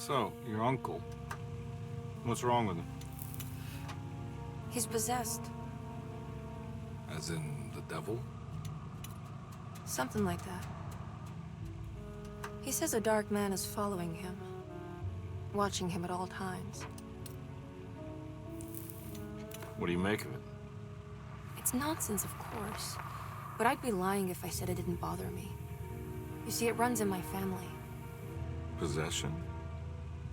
So, your uncle. What's wrong with him? He's possessed. As in the devil? Something like that. He says a dark man is following him, watching him at all times. What do you make of it? It's nonsense, of course, but I'd be lying if I said it didn't bother me. You see, it runs in my family. Possession?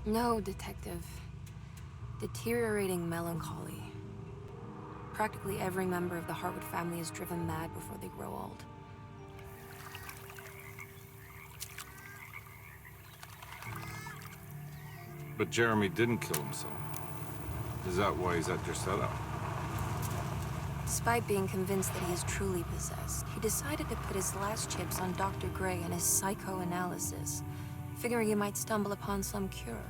No, Detective. Deteriorating melancholy. Practically every member of the Hartwood family is driven mad before they grow old. But Jeremy didn't kill himself. Is that why he's at your setup? Despite being convinced that he is truly possessed, he decided to put his last chips on Dr. Gray and his psychoanalysis, figuring he might stumble upon some cure.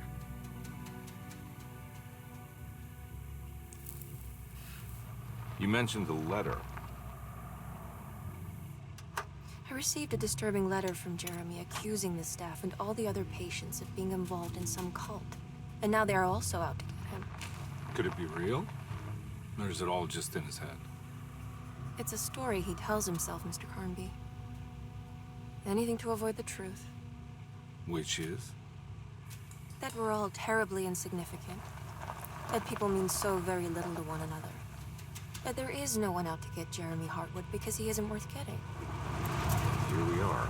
You mentioned the letter. I received a disturbing letter from Jeremy accusing the staff and all the other patients of being involved in some cult. And now they are also out to get him. Could it be real? Or is it all just in his head? It's a story he tells himself, Mr. Carnby. Anything to avoid the truth. Which is? That we're all terribly insignificant. That people mean so very little to one another. That there is no one out to get Jeremy Hartwood because he isn't worth getting. Here we are.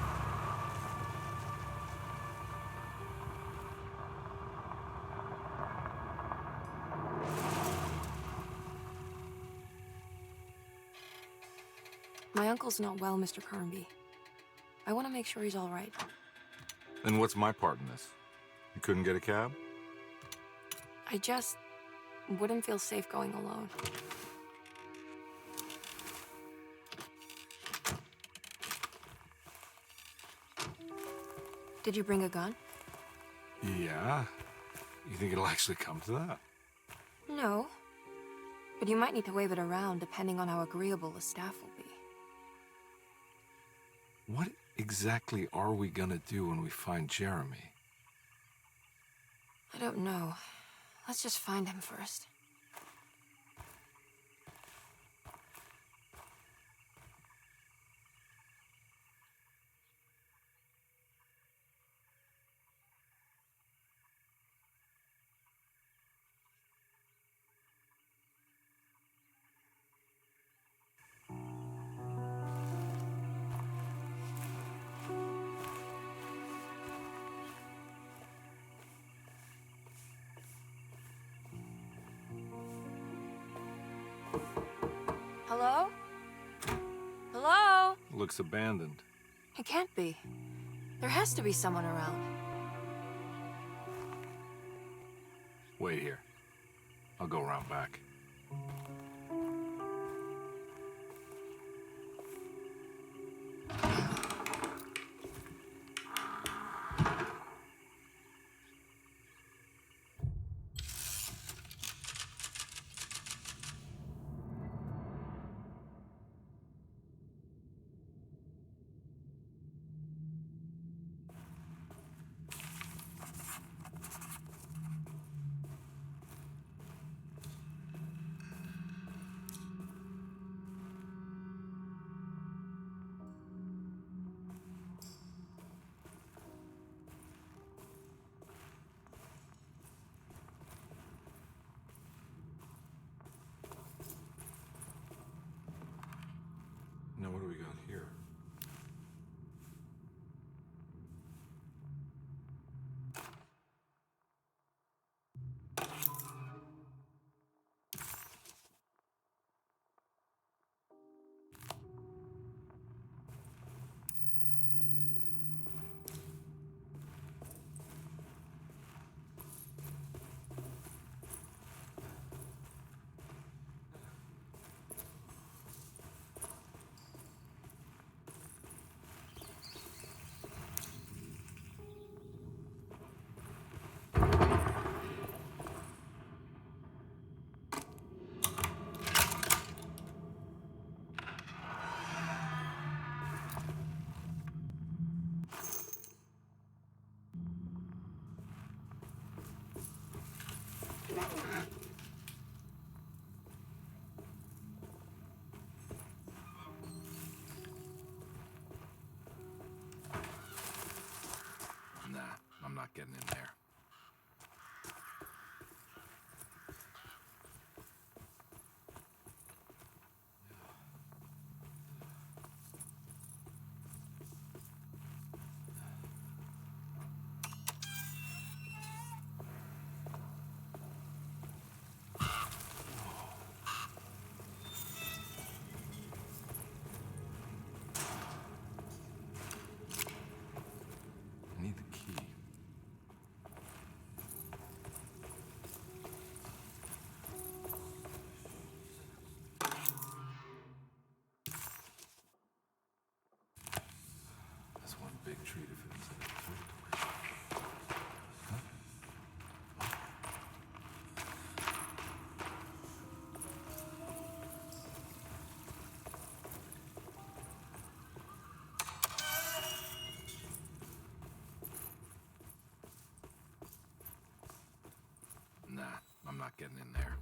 My uncle's not well, Mr. Carnby. I want to make sure he's all right. Then what's my part in this? You couldn't get a cab? I just wouldn't feel safe going alone. Did you bring a gun? Yeah. You think it'll actually come to that? No. But you might need to wave it around depending on how agreeable the staff will be. What exactly are we gonna do when we find Jeremy? I don't know. Let's just find him first. Hello? Hello? Looks abandoned. It can't be. There has to be someone around. Wait here. I'll go around back. big treat if it was in a territory. Nah, I'm not getting in there.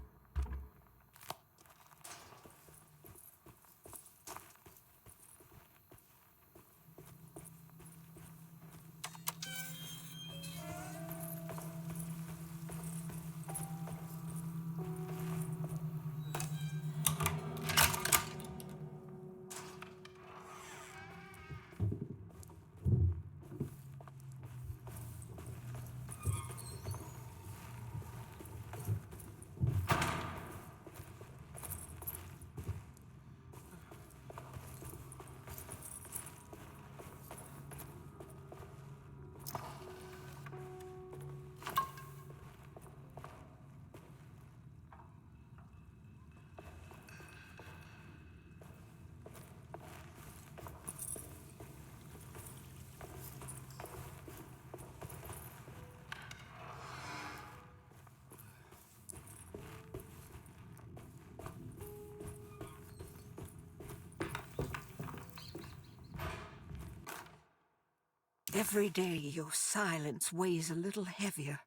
Every day your silence weighs a little heavier.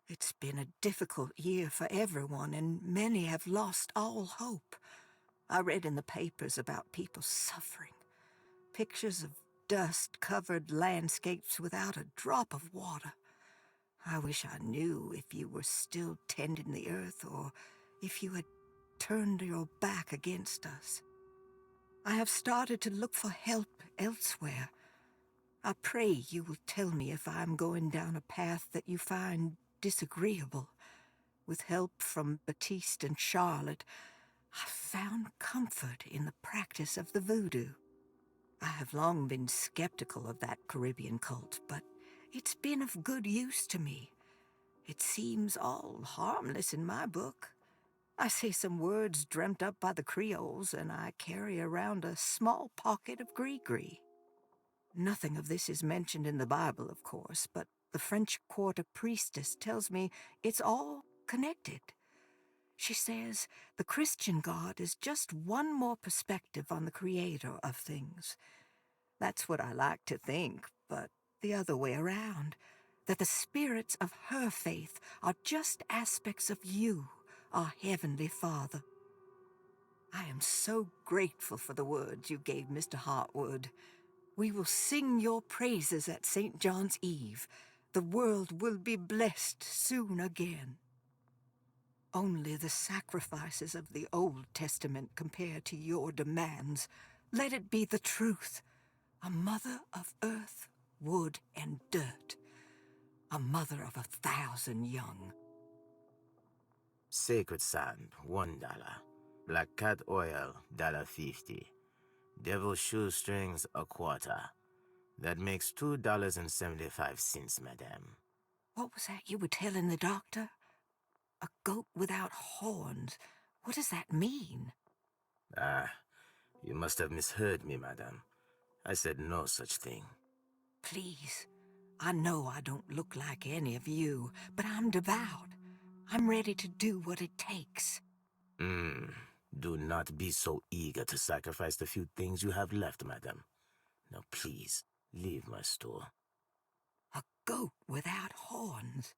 It's been a difficult year for everyone, and many have lost all hope. I read in the papers about people suffering. Pictures of dust-covered landscapes without a drop of water. I wish I knew if you were still tending the earth or if you had turned your back against us. I have started to look for help elsewhere. I pray you will tell me if I am going down a path that you find disagreeable. With help from Baptiste and Charlotte, I found comfort in the practice of the voodoo. I have long been skeptical of that Caribbean cult, but it's been of good use to me. It seems all harmless in my book. I say some words dreamt up by the Creoles, and I carry around a small pocket of gree-gree. Nothing of this is mentioned in the Bible, of course, but the French Quarter priestess tells me it's all connected. She says the Christian God is just one more perspective on the creator of things. That's what I like to think, but the other way around, that the spirits of her faith are just aspects of you, our Heavenly Father. I am so grateful for the words you gave Mr. Hartwood. We will sing your praises at St. John's Eve. The world will be blessed soon again. Only the sacrifices of the Old Testament compare to your demands. Let it be the truth. A mother of earth, wood, and dirt. A mother of 1,000 young. Sacred sand, $1. Black cat oil, $1.50. Devil shoestrings, a quarter. That makes $2.75, madame. What was that you were telling the doctor? A goat without horns. What does that mean? You must have misheard me, madame. I said no such thing. Please, I know I don't look like any of you, but I'm devout. I'm ready to do what it takes. Do not be so eager to sacrifice the few things you have left, madame. Now please, leave my store. A goat without horns.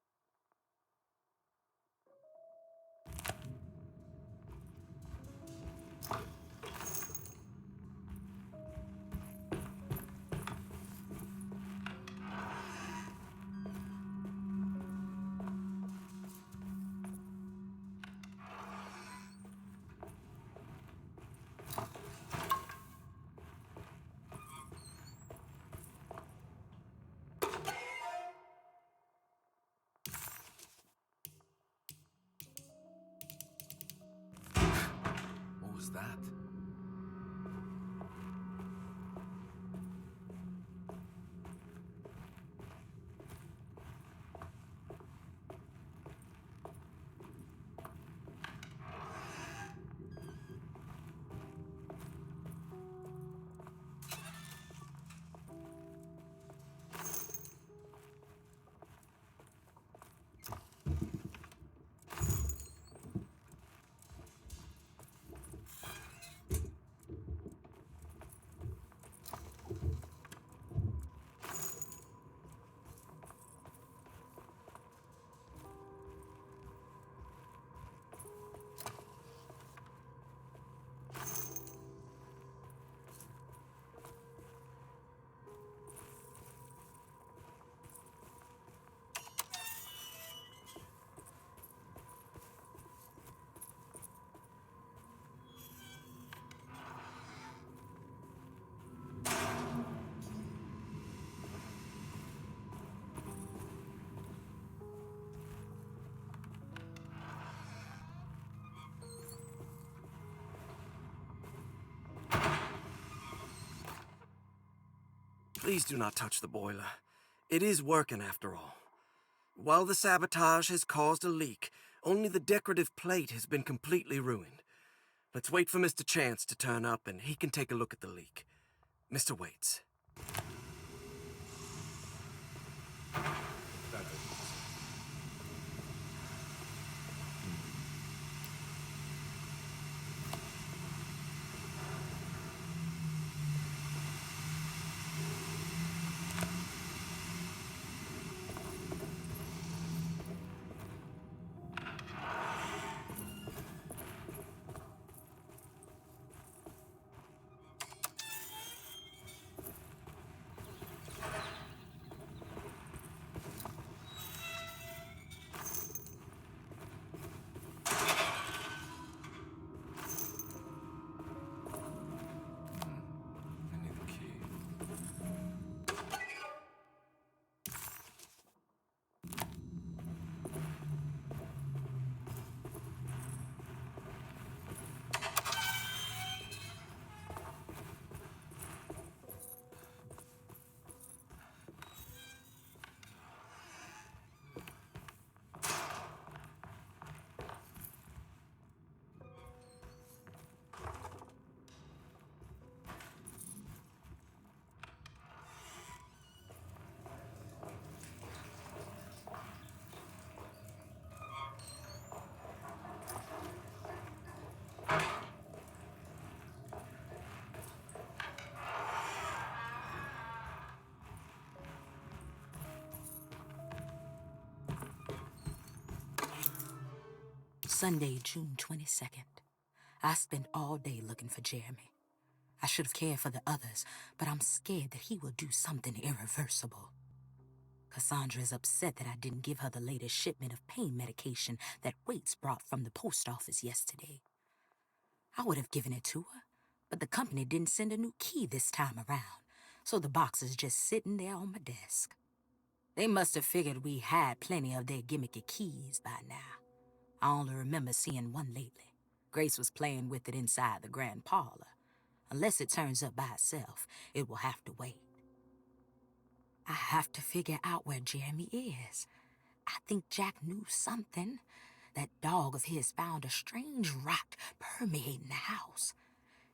Please do not touch the boiler. It is working after all. While the sabotage has caused a leak, only the decorative plate has been completely ruined. Let's wait for Mr. Chance to turn up and he can take a look at the leak. Mr. Waits. I need the key. Sunday, June 22nd. I spent all day looking for Jeremy. I should have cared for the others, but I'm scared that he will do something irreversible. Cassandra is upset that I didn't give her the latest shipment of pain medication that Waits brought from the post office yesterday. I would have given it to her, but the company didn't send a new key this time around, so the box is just sitting there on my desk. They must have figured we had plenty of their gimmicky keys by now. I only remember seeing one lately. Grace was playing with it inside the grand parlor. Unless it turns up by itself, it will have to wait. I have to figure out where Jeremy is. I think Jack knew something. That dog of his found a strange rot permeating the house.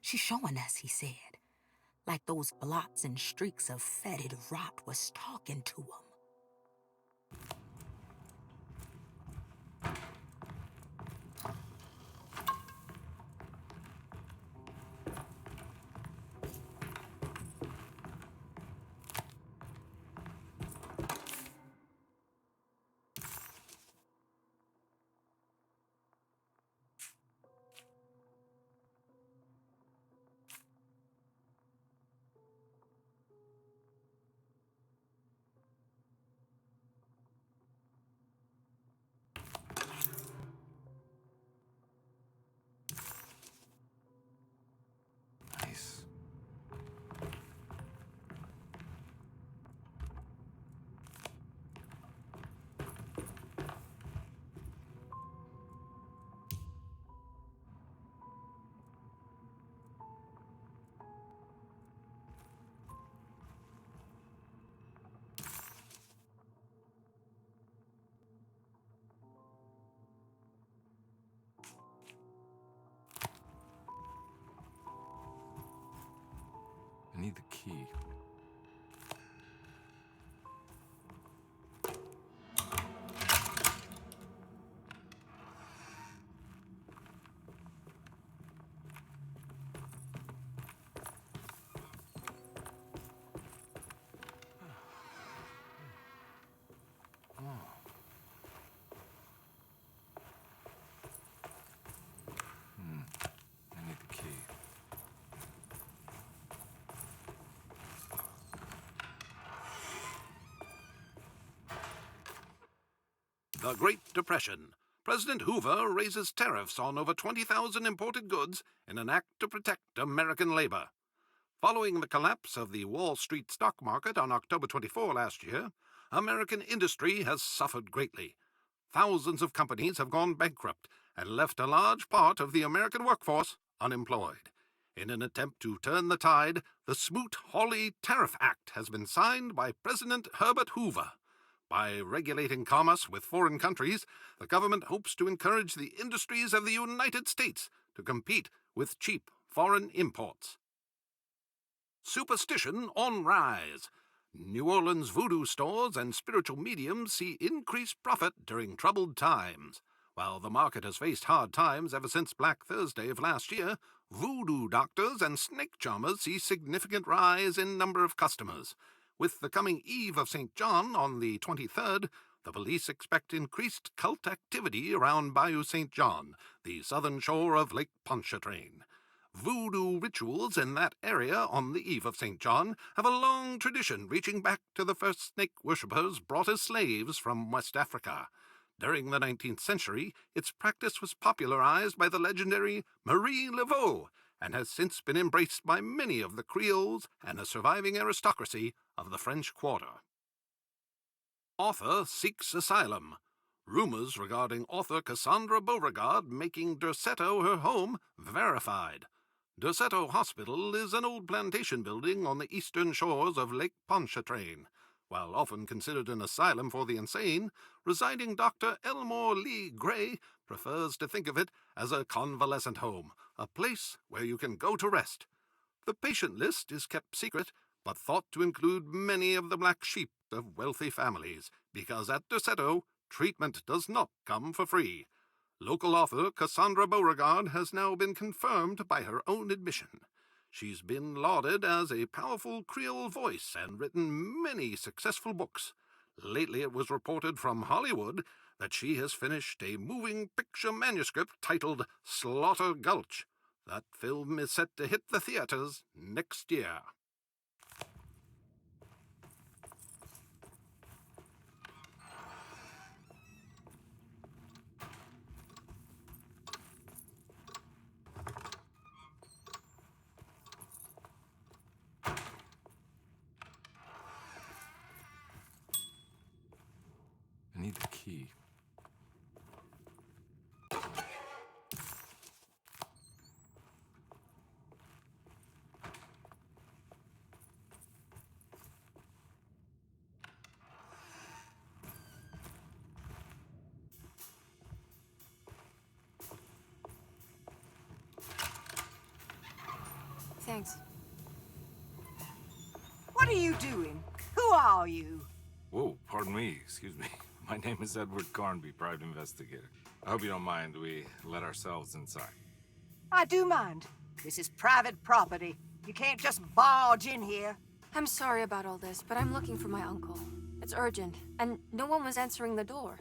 She's showing us, he said. Like those blots and streaks of fetid rot was talking to him. Nice. I need the key. I need the key. The Great Depression. President Hoover raises tariffs on over 20,000 imported goods in an act to protect American labor. Following the collapse of the Wall Street stock market on October 24 last year, American industry has suffered greatly. Thousands of companies have gone bankrupt and left a large part of the American workforce unemployed. In an attempt to turn the tide, the Smoot-Hawley Tariff Act has been signed by President Herbert Hoover. By regulating commerce with foreign countries, the government hopes to encourage the industries of the United States to compete with cheap foreign imports. Superstition on rise. New Orleans voodoo stores and spiritual mediums see increased profit during troubled times. While the market has faced hard times ever since Black Thursday of last year, voodoo doctors and snake charmers see significant rise in number of customers. With the coming Eve of St. John on the 23rd, the police expect increased cult activity around Bayou St. John, the southern shore of Lake Pontchartrain. Voodoo rituals in that area on the Eve of St. John have a long tradition reaching back to the first snake worshippers brought as slaves from West Africa. During the 19th century, its practice was popularized by the legendary Marie Laveau and has since been embraced by many of the Creoles and the surviving aristocracy of the French Quarter. Author seeks asylum. Rumors regarding author Cassandra Beauregard making Derceto her home verified. Derceto Hospital is an old plantation building on the eastern shores of Lake Pontchartrain. While often considered an asylum for the insane, residing Dr. Elmore Lee Gray prefers to think of it as a convalescent home, a place where you can go to rest. The patient list is kept secret, but thought to include many of the black sheep of wealthy families, because at Derceto, treatment does not come for free. Local author Cassandra Beauregard has now been confirmed by her own admission. She's been lauded as a powerful Creole voice and written many successful books. Lately it was reported from Hollywood that she has finished a moving picture manuscript titled Slaughter Gulch. That film is set to hit the theaters next year. I need the key. Thanks. What are you doing? Who are you? Whoa, pardon me, excuse me. My name is Edward Carnby, private investigator. I hope you don't mind we let ourselves inside. I do mind. This is private property. You can't just barge in here. I'm sorry about all this, but I'm looking for my uncle. It's urgent, and no one was answering the door.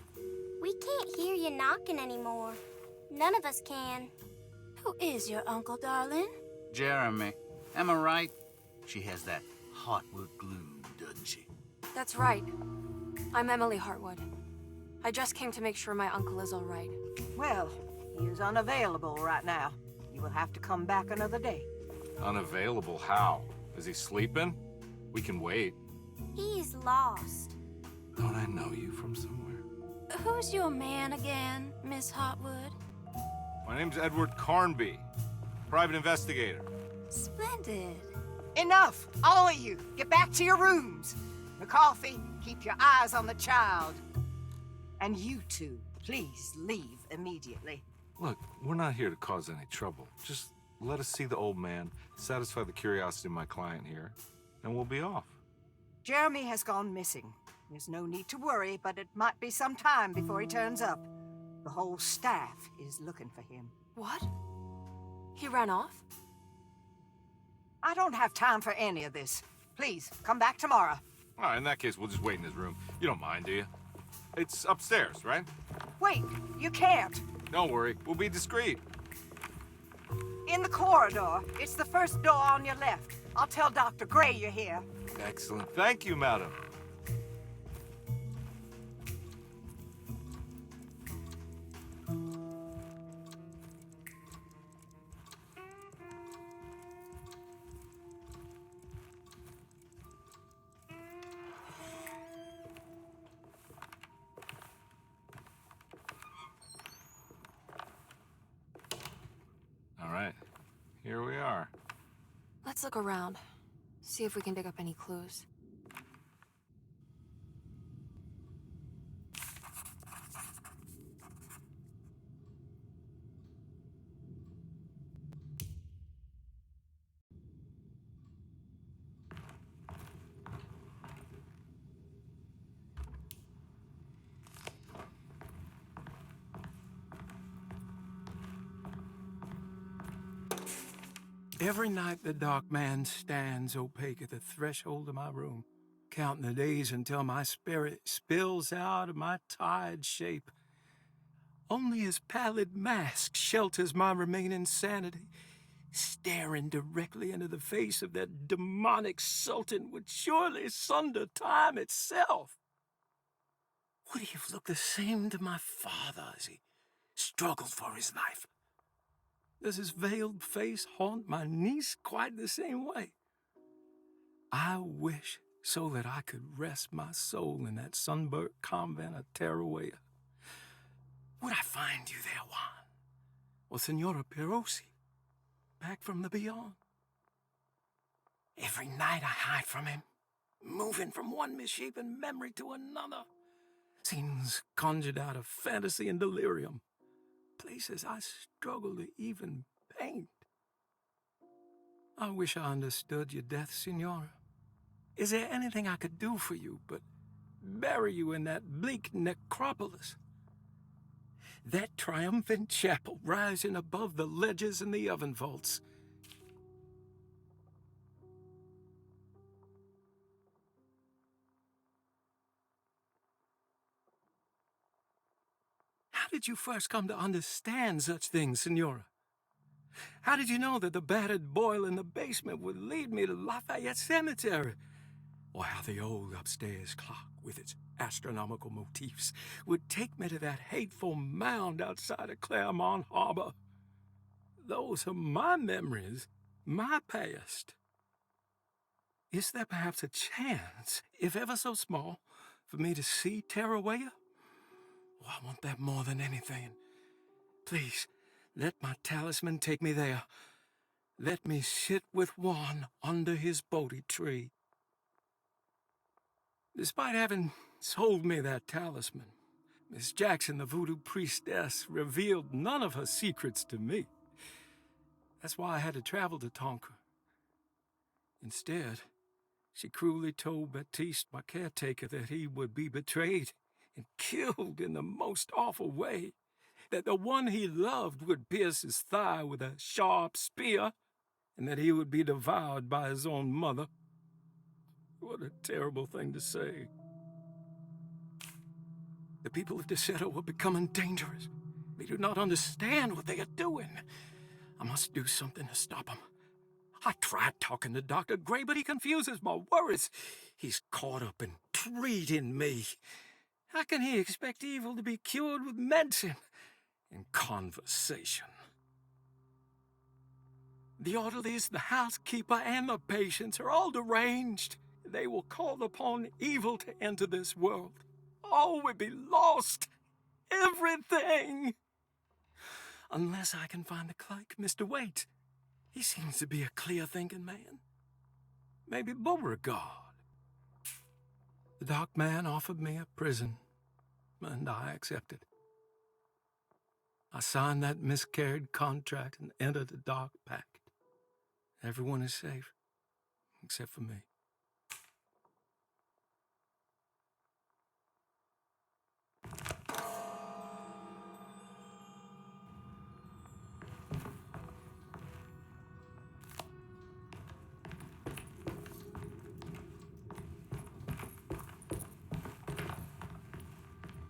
We can't hear you knocking anymore. None of us can. Who is your uncle, darling? Jeremy. Am I right? She has that Hartwood glue, doesn't she? That's right. I'm Emily Hartwood. I just came to make sure my uncle is all right. Well, he is unavailable right now. You will have to come back another day. Unavailable how? Is he sleeping? We can wait. He's lost. Don't I know you from somewhere? Who's your man again, Miss Hartwood? My name's Edward Carnby, private investigator. Splendid. Enough! All of you, get back to your rooms. McCarthy, keep your eyes on the child. And you two, please leave immediately. Look, we're not here to cause any trouble. Just let us see the old man, satisfy the curiosity of my client here, and we'll be off. Jeremy has gone missing. There's no need to worry, but it might be some time before he turns up. The whole staff is looking for him. What? He ran off? I don't have time for any of this. Please, come back tomorrow. All right, in that case, we'll just wait in his room. You don't mind, do you? It's upstairs, right? Wait, you can't. Don't worry, we'll be discreet. In the corridor. It's the first door on your left. I'll tell Dr. Gray you're here. Excellent. Thank you, madam. All right, here we are. Let's look around. See if we can dig up any clues. Every night the dark man stands opaque at the threshold of my room, counting the days until my spirit spills out of my tired shape. Only his pallid mask shelters my remaining sanity. Staring directly into the face of that demonic sultan would surely sunder time itself. Would he have looked the same to my father as he struggled for his life? Does his veiled face haunt my niece quite the same way? I wish so that I could rest my soul in that sunburnt convent of Tarawea. Would I find you there, Juan? Or Senora Perosi, back from the beyond? Every night I hide from him, moving from one misshapen memory to another. Scenes conjured out of fantasy and delirium. Places I struggle to even paint. I wish I understood your death, Senora. Is there anything I could do for you but bury you in that bleak necropolis? That triumphant chapel rising above the ledges and the oven vaults. How did you first come to understand such things, Senora? How did you know that the battered boil in the basement would lead me to Lafayette Cemetery? Or how the old upstairs clock, with its astronomical motifs, would take me to that hateful mound outside of Claremont Harbor? Those are my memories, my past. Is there perhaps a chance, if ever so small, for me to see Tarawea? Oh, I want that more than anything. Please, let my talisman take me there. Let me sit with Juan under his Bodhi tree. Despite having sold me that talisman, Miss Jackson, the voodoo priestess, revealed none of her secrets to me. That's why I had to travel to Tonka. Instead, she cruelly told Baptiste, my caretaker, that he would be betrayed and killed in the most awful way, that the one he loved would pierce his thigh with a sharp spear, and that he would be devoured by his own mother. What a terrible thing to say. The people of Deseto were becoming dangerous. They do not understand what they are doing. I must do something to stop them. I tried talking to Dr. Gray, but he confuses my worries. He's caught up in treating me. How can he expect evil to be cured with medicine and conversation? The orderlies, the housekeeper, and the patients are all deranged. They will call upon evil to enter this world. All will be lost. Everything. Unless I can find the clerk, Mr. Waite. He seems to be a clear-thinking man. Maybe Beauregard. The dark man offered me a prison, and I accepted. I signed that miscarried contract and entered the dark pact. Everyone is safe, except for me.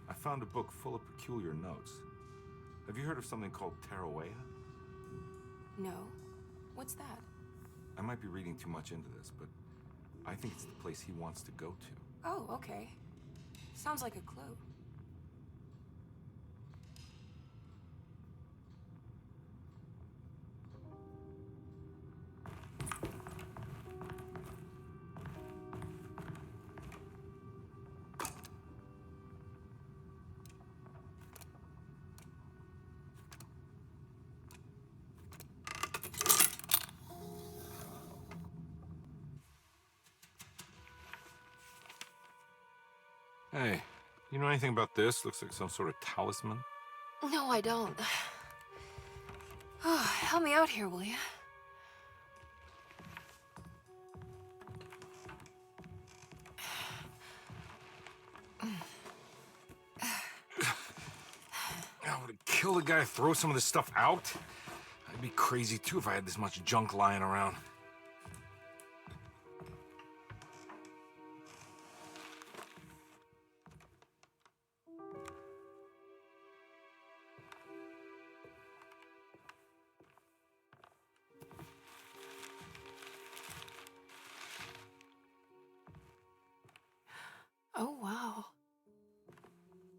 I found a book full of peculiar notes. Have you heard of something called Tarawea? No. What's that? I might be reading too much into this, but I think it's the place he wants to go to. Oh, okay. Sounds like a clue. Hey, you know anything about this? Looks like some sort of talisman. No, I don't. Oh, help me out here, will you? I would it kill the guy to throw some of this stuff out? I'd be crazy too if I had this much junk lying around. Oh, wow.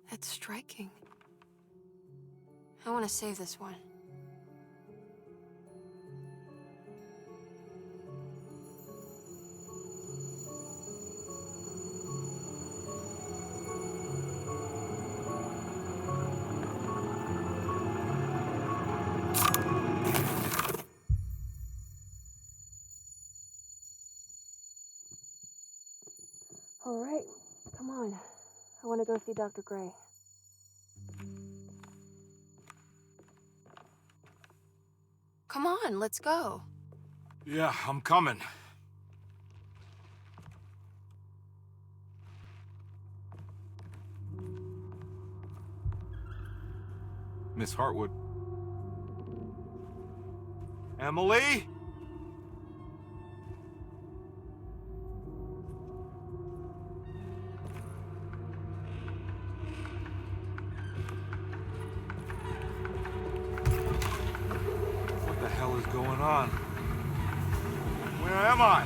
That's striking. I want to save this one. All right, come on. I want to go see Dr. Gray. Come on, let's go. Yeah, I'm coming. Miss Hartwood. Emily? What the hell is going on? Where am I?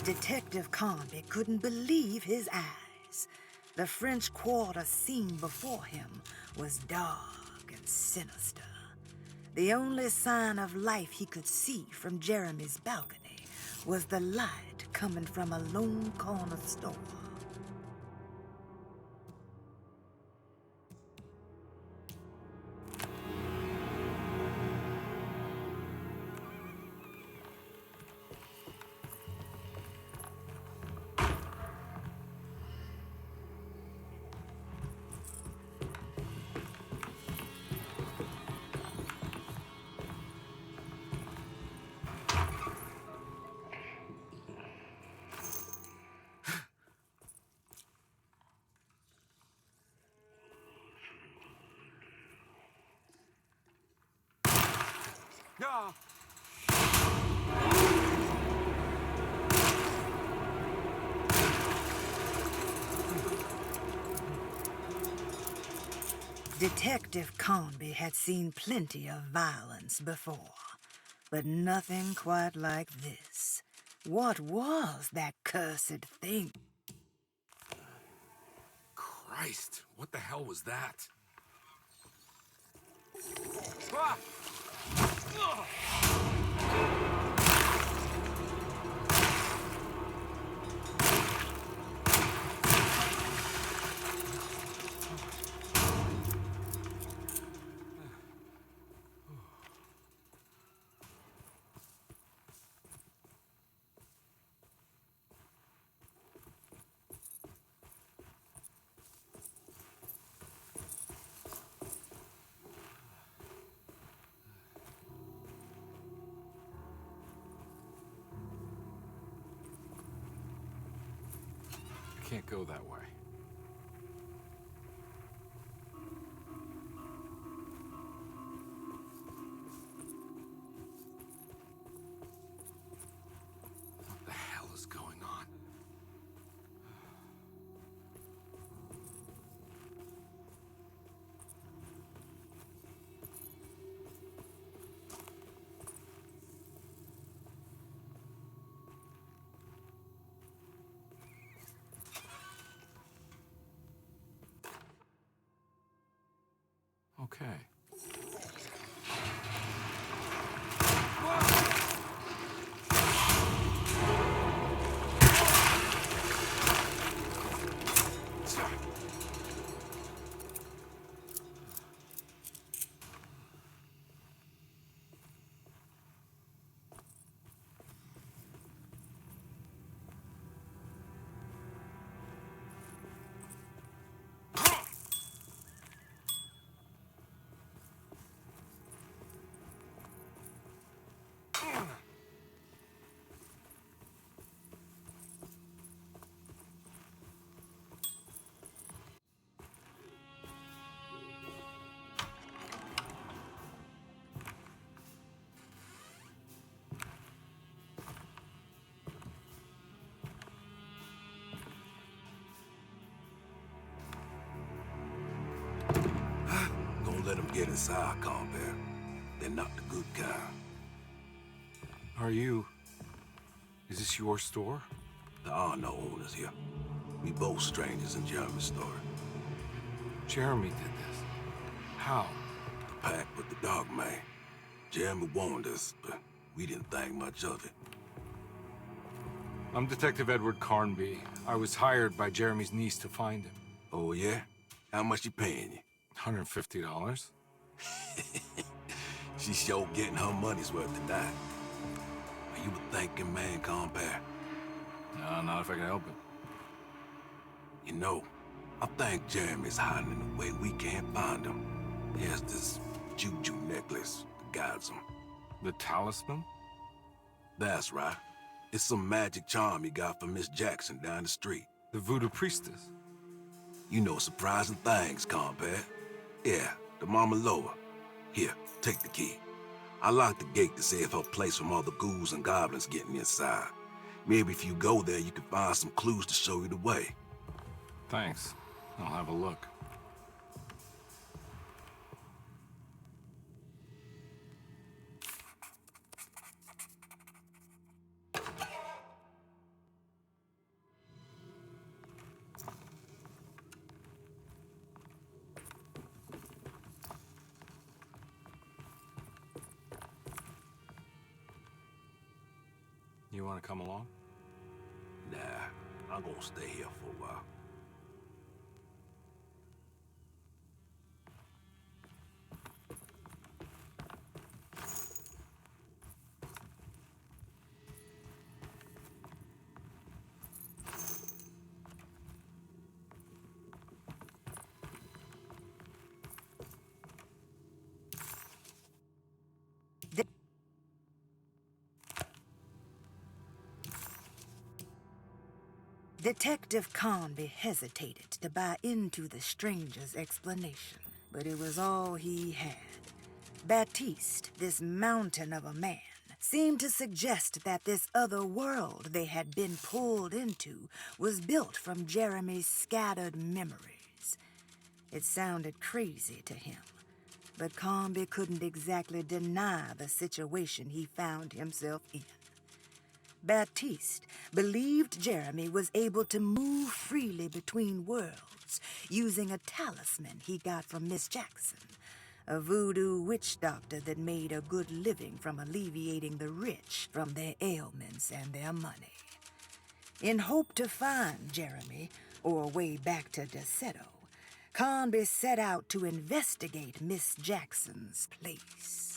Detective Conby couldn't believe his eyes. The French Quarter scene before him was dark and sinister. The only sign of life he could see from Jeremy's balcony was the light coming from a lone corner store. Ah! Detective Conby had seen plenty of violence before, but nothing quite like this. What was that cursed thing? Christ, what the hell was that? Ah! Ugh! Can't go that way. What the hell is going on? Okay. Don't let them get inside, compare. They're not the good kind. Is this your store? There are no owners here. We both strangers in Jeremy's store. Jeremy did this. How? The pact with the dog man. Jeremy warned us, but we didn't think much of it. I'm Detective Edward Carnby. I was hired by Jeremy's niece to find him. Oh, yeah? How much she paying you? $150. She's sure getting her money's worth tonight. Are you a thinking man, compare? No, not if I can help it. You know, I think Jeremy's hiding in a way we can't find him. He has this juju necklace that guides him. The talisman? That's right. It's some magic charm he got from Miss Jackson down the street. The voodoo priestess? You know surprising things, compare. Yeah, the Mama Loa. Here, take the key. I locked the gate to save her place from all the ghouls and goblins getting inside. Maybe if you go there, you can find some clues to show you the way. Thanks. I'll have a look. You want to come along? Nah, I'm gonna stay here for a while. Detective Carnby hesitated to buy into the stranger's explanation, but it was all he had. Baptiste, this mountain of a man, seemed to suggest that this other world they had been pulled into was built from Jeremy's scattered memories. It sounded crazy to him, but Carnby couldn't exactly deny the situation he found himself in. Baptiste believed Jeremy was able to move freely between worlds using a talisman he got from Miss Jackson, a voodoo witch doctor that made a good living from alleviating the rich from their ailments and their money. In hope to find Jeremy, or a way back to Deseto, Carnby set out to investigate Miss Jackson's place.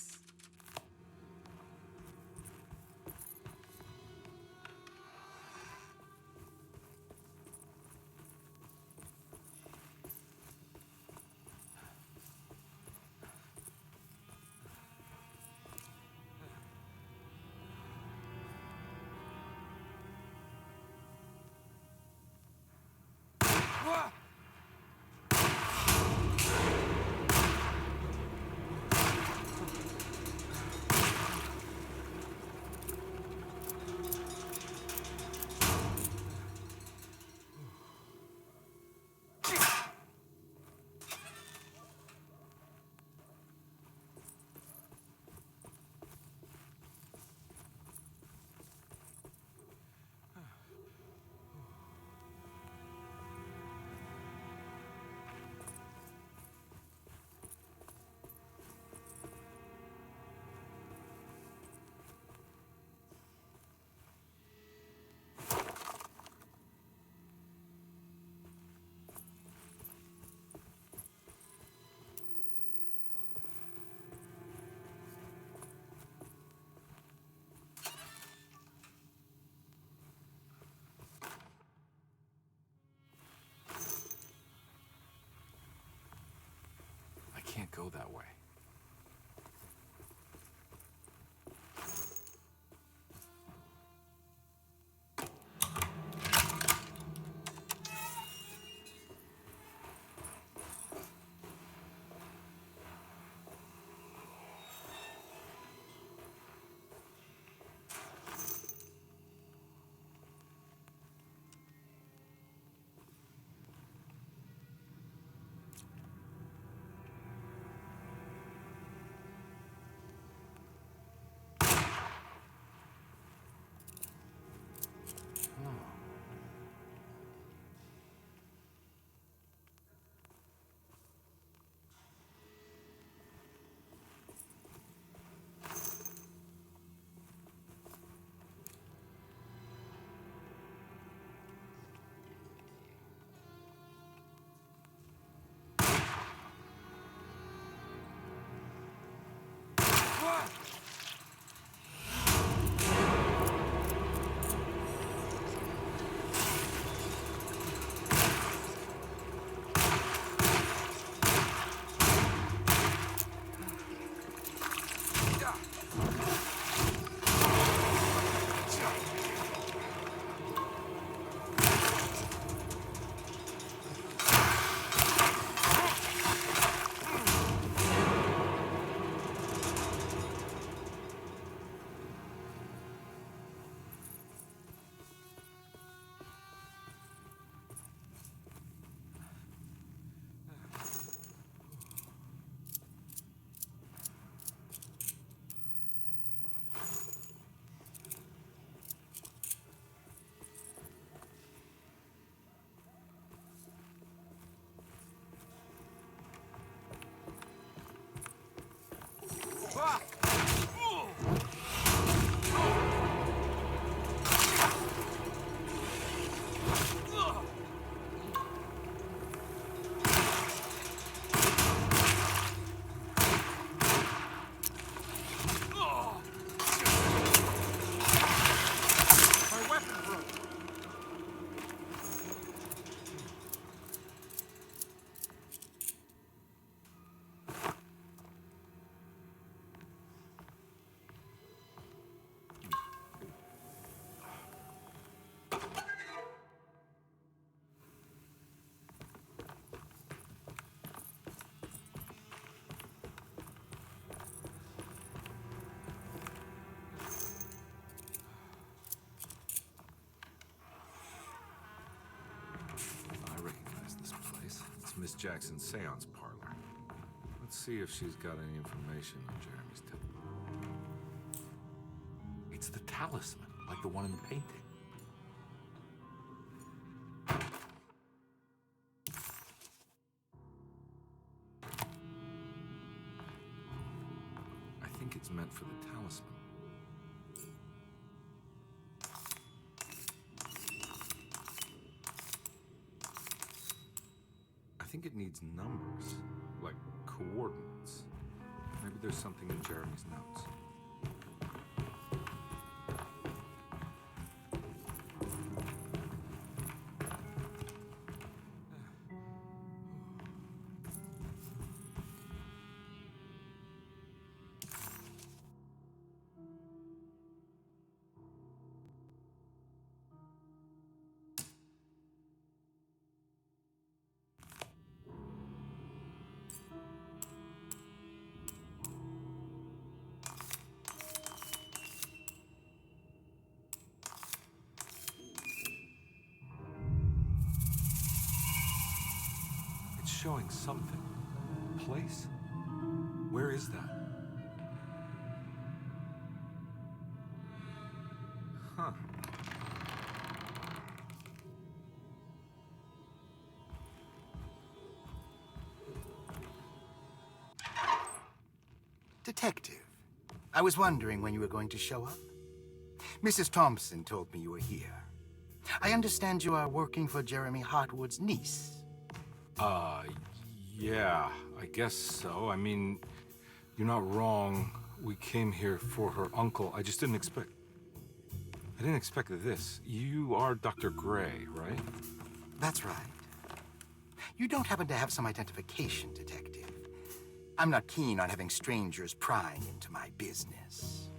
Can't go that way. Miss Jackson's seance parlor. Let's see if she's got any information on Jeremy's tip. It's the talisman, like the one in the painting. I think it's meant for the talisman. I think it needs numbers, like coordinates. Maybe there's something in Jeremy's notes. Showing something. Place? Where is that? Huh. Detective, I was wondering when you were going to show up. Mrs. Thompson told me you were here. I understand you are working for Jeremy Hartwood's niece. Yeah, I guess so. I mean, you're not wrong. We came here for her uncle. I just didn't expect... I didn't expect this. You are Dr. Gray, right? That's right. You don't happen to have some identification, Detective. I'm not keen on having strangers prying into my business.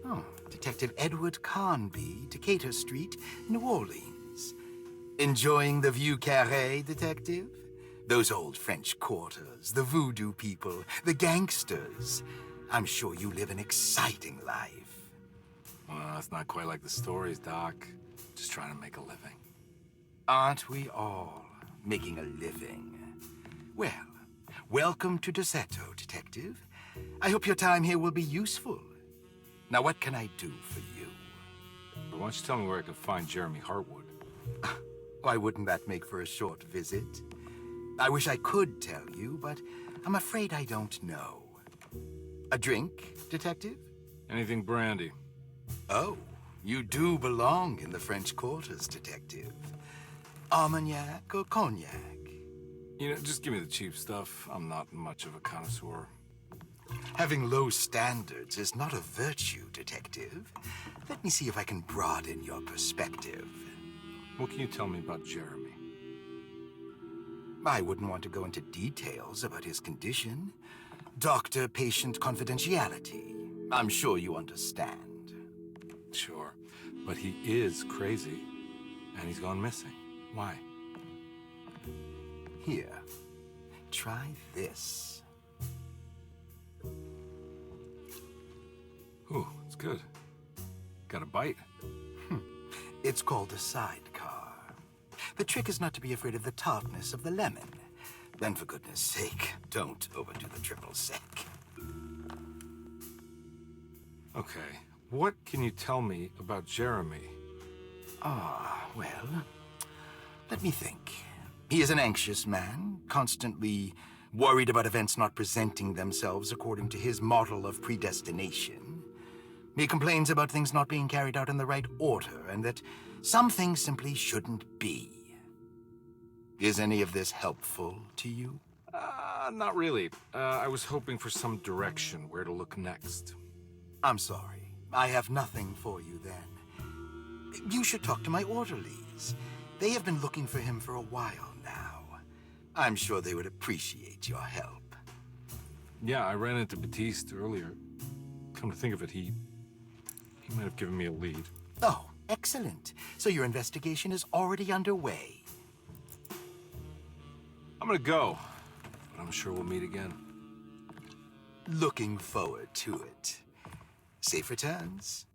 Oh, Detective Edward Carnby, Decatur Street, New Orleans. Enjoying the Vieux Carré, Detective? Those old French quarters, the voodoo people, the gangsters. I'm sure you live an exciting life. Well, it's not quite like the stories, Doc. Just trying to make a living. Aren't we all making a living? Well, welcome to Deseto, Detective. I hope your time here will be useful. Now, what can I do for you? Why don't you tell me where I can find Jeremy Hartwood? Why wouldn't that make for a short visit? I wish I could tell you, but I'm afraid I don't know. A drink, Detective? Anything brandy. Oh, you do belong in the French quarters, Detective. Armagnac or cognac? You know, just give me the cheap stuff. I'm not much of a connoisseur. Having low standards is not a virtue, Detective. Let me see if I can broaden your perspective. What can you tell me about Jeremy? I wouldn't want to go into details about his condition. Doctor-patient confidentiality. I'm sure you understand. Sure, but he is crazy, and he's gone missing. Why? Here, try this. Ooh, it's good. Got a bite? It's called a sidecar. The trick is not to be afraid of the tartness of the lemon. Then, for goodness sake, don't overdo the triple sec. Okay, what can you tell me about Jeremy? Well, let me think. He is an anxious man, constantly worried about events not presenting themselves according to his model of predestination. He complains about things not being carried out in the right order, and that some things simply shouldn't be. Is any of this helpful to you? Not really. I was hoping for some direction where to look next. I'm sorry. I have nothing for you then. You should talk to my orderlies. They have been looking for him for a while now. I'm sure they would appreciate your help. Yeah, I ran into Batiste earlier. Come to think of it, he might have given me a lead. Oh, excellent. So your investigation is already underway. I'm gonna go, but I'm sure we'll meet again. Looking forward to it. Safe returns.